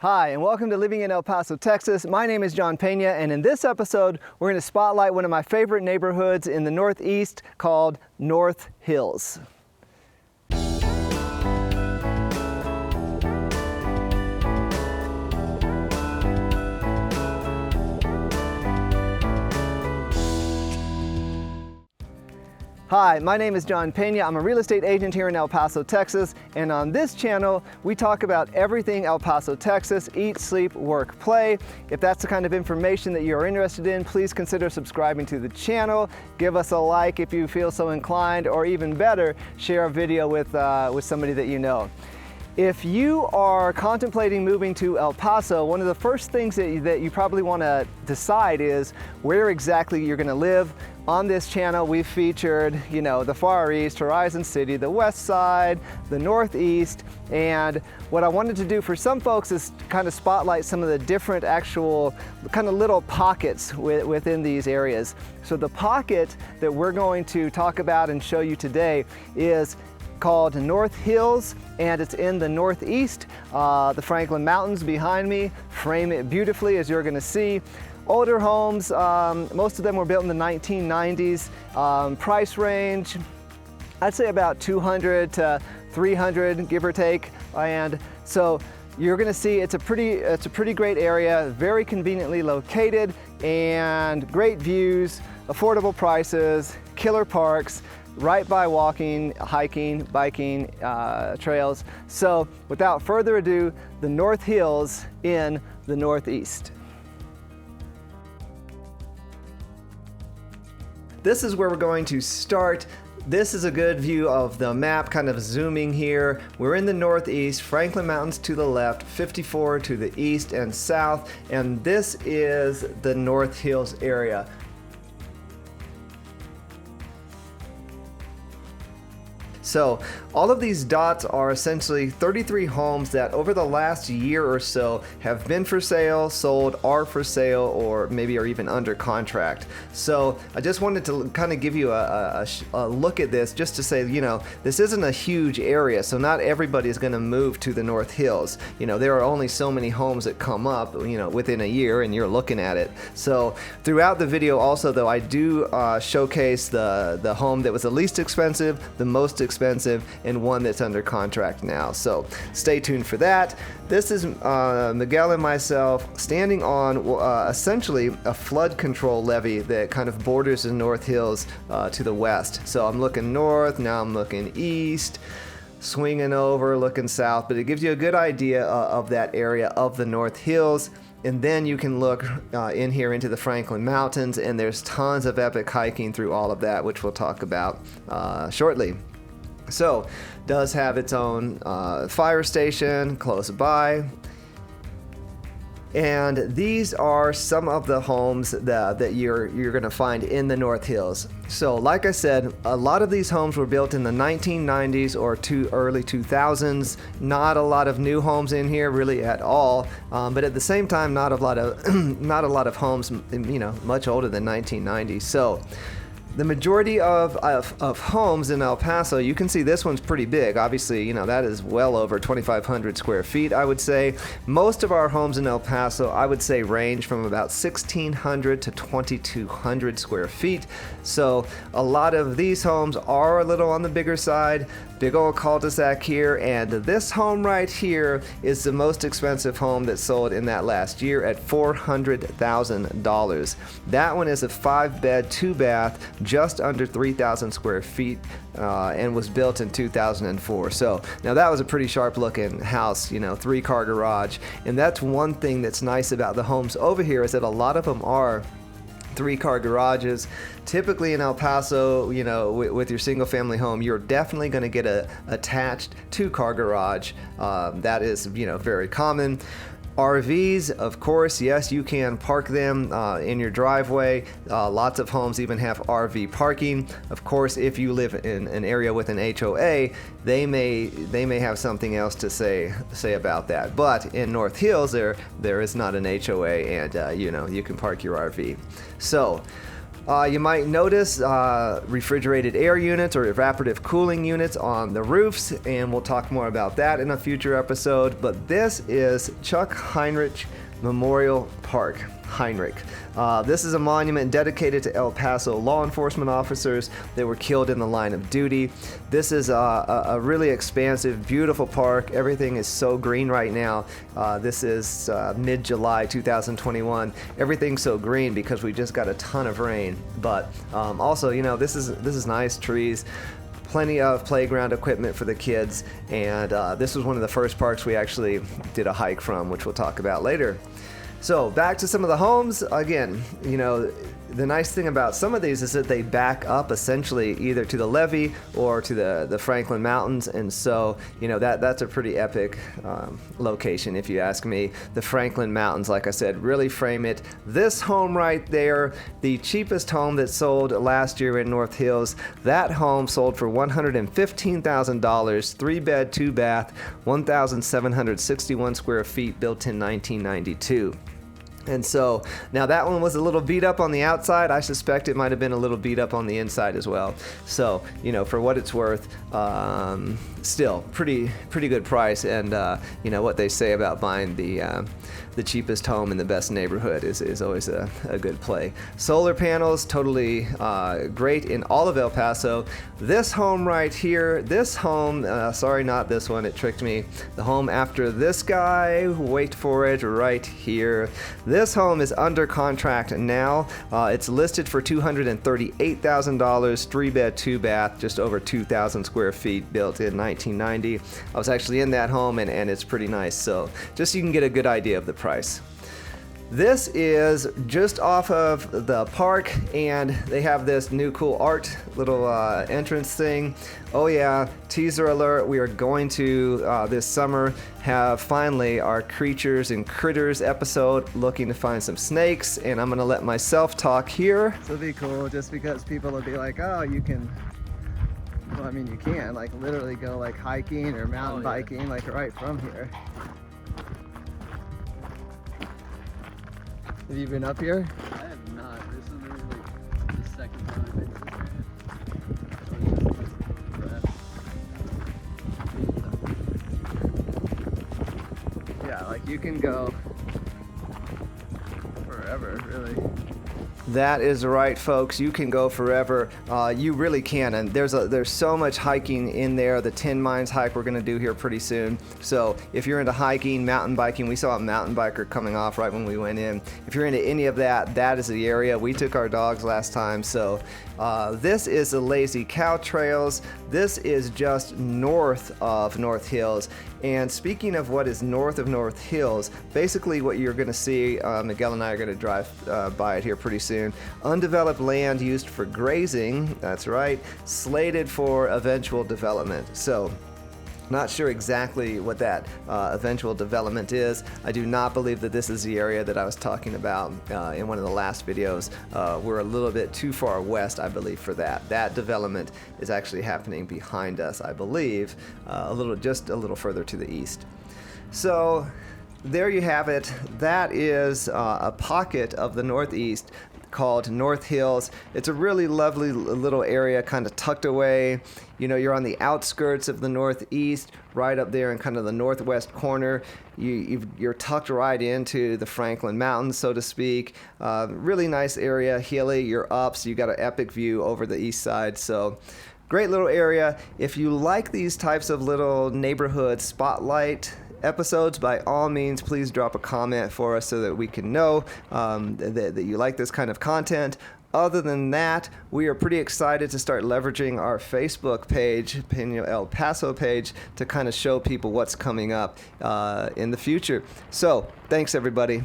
Hi, and welcome to Living in El Paso, Texas. My name is John Pena, and in this episode, we're going to spotlight one of my favorite neighborhoods in the Northeast called North Hills. Hi, my name is John Pena. I'm a real estate agent here in El Paso, Texas, and on this channel, we talk about everything El Paso, Texas: eat, sleep, work, play. If that's the kind of information that you're interested in, please consider subscribing to the channel. Give us a like if you feel so inclined, or even better, share a video with somebody that you know. If you are contemplating moving to El Paso, one of the first things that you probably want to decide is where exactly you're going to live. On this channel, we've featured, the Far East, Horizon City, the West Side, the Northeast, and what I wanted to do for some folks is kind of spotlight some of the different actual kind of little pockets within these areas. So the pocket that we're going to talk about and show you today is called North Hills, and it's in the Northeast. The Franklin Mountains behind me frame it beautifully, as you're going to see. Older homes, most of them were built in the 1990s. Price range, I'd say about 200 to 300, give or take. And so you're going to see it's a pretty great area, very conveniently located, and great views, affordable prices, killer parks, right by walking, hiking, biking trails. So without further ado, the North Hills in the Northeast. This is where we're going to start. This is a good view of the map, kind of zooming here. We're in the Northeast, Franklin Mountains to the left, 54 to the east and south, and this is the North Hills area. So all of these dots are essentially 33 homes that over the last year or so have been for sale, sold, are for sale, or maybe are even under contract. So I just wanted to kind of give you a look at this, just to say, this isn't a huge area, so not everybody is going to move to the North Hills. There are only so many homes that come up, within a year, and you're looking at it. So throughout the video also, though, I do showcase the home that was the least expensive, the most expensive, and one that's under contract now. So stay tuned for that. This is Miguel and myself standing on essentially a flood control levee that kind of borders the North Hills to the west. So I'm looking north, now I'm looking east, swinging over, looking south, but it gives you a good idea of that area of the North Hills. And then you can look in here into the Franklin Mountains, and there's tons of epic hiking through all of that, which we'll talk about shortly. So, does have its own fire station close by. And these are some of the homes that you're going to find in the North Hills. So, like I said, a lot of these homes were built in the 1990s or early 2000s. Not a lot of new homes in here, really, at all. But at the same time, not a lot of homes, much older than 1990s. So, the majority of homes in El Paso, you can see this one's pretty big. Obviously, that is well over 2,500 square feet, I would say. Most of our homes in El Paso, I would say, range from about 1,600 to 2,200 square feet. So a lot of these homes are a little on the bigger side. Big old cul-de-sac here, and this home right here is the most expensive home that sold in that last year at $400,000. That one is a 5-bed, 2-bath, just under 3,000 square feet, and was built in 2004. So now that was a pretty sharp looking house, 3-car garage. And that's one thing that's nice about the homes over here, is that a lot of them are 3-car garages. Typically in El Paso, with your single family home, you're definitely going to get a attached 2-car garage. That is, very common. RVs, of course, yes, you can park them in your driveway. Lots of homes even have RV parking. Of course, if you live in an area with an HOA, they may have something else to say about that. But in North Hills, there is not an HOA, and you can park your RV. So You might notice refrigerated air units or evaporative cooling units on the roofs, and we'll talk more about that in a future episode. But this is Chuck Heinrich Memorial Park. Heinrich. This is a monument dedicated to El Paso law enforcement officers that were killed in the line of duty. This is a really expansive, beautiful park. Everything is so green right now. This is mid-July 2021. Everything's so green because we just got a ton of rain. But also, you know, this is nice trees. Plenty of playground equipment for the kids, and this was one of the first parks we actually did a hike from, which we'll talk about later. So back to some of the homes. Again, you know, the nice thing about some of these is that they back up essentially either to the levee or to the Franklin Mountains, and so, you know, that's a pretty epic location if you ask me. The Franklin Mountains, like I said, really frame it. This home right there, the cheapest home that sold last year in North Hills, that home sold for $115,000, 3-bed, 2-bath, 1,761 square feet, built in 1992. And so now that one was a little beat up on the outside. I suspect it might have been a little beat up on the inside as well. So, you know, for what it's worth, still pretty good price. And you know what they say about buying the cheapest home in the best neighborhood is always a good play. Solar panels, totally great in all of El Paso. This home right here, this home, sorry, not this one, it tricked me. The home after this guy, wait for it, right here. This home is under contract now. It's listed for $238,000, 3-bed, 2-bath, just over 2,000 square feet, built in 1990. I was actually in that home, and it's pretty nice. So just so you can get a good idea of the price. This is just off of the park, and they have this new cool art little entrance thing. Oh yeah, teaser alert, we are going to this summer have finally our Creatures and Critters episode, looking to find some snakes, and I'm gonna let myself talk here. This will be cool just because people will be like, oh, you can, well, I mean, you can like literally go like hiking or mountain biking like right from here. Have you been up here? I have not. This is literally the second time I've been here. Yeah, like you can go forever, really. That is right, folks. You can go forever. You really can, and there's so much hiking in there. The 10 Mines hike we're going to do here pretty soon. So if you're into hiking, mountain biking, we saw a mountain biker coming off right when we went in. If you're into any of that, that is the area. We took our dogs last time. So this is the Lazy Cow Trails. This is just north of North Hills. And speaking of what is north of North Hills, basically what you're going to see, Miguel and I are going to drive by it here pretty soon. Undeveloped land used for grazing, that's right, slated for eventual development. So, not sure exactly what that eventual development is. I do not believe that this is the area that I was talking about in one of the last videos. We're a little bit too far west, I believe, for that. That development is actually happening behind us, I believe, just a little further to the east. So there you have it. That is a pocket of the Northeast called North Hills. It's a really lovely little area, kind of tucked away. You know, you're on the outskirts of the Northeast, right up there in kind of the northwest corner. You're tucked right into the Franklin Mountains, so to speak. Really nice area, hilly. You're up, so you got an epic view over the east side. So great little area. If you like these types of little neighborhood spotlight episodes, by all means, please drop a comment for us so that we can know that you like this kind of content. Other than that, we are pretty excited to start leveraging our Facebook page, Pena El Paso page, to kind of show people what's coming up in the future. So, thanks everybody.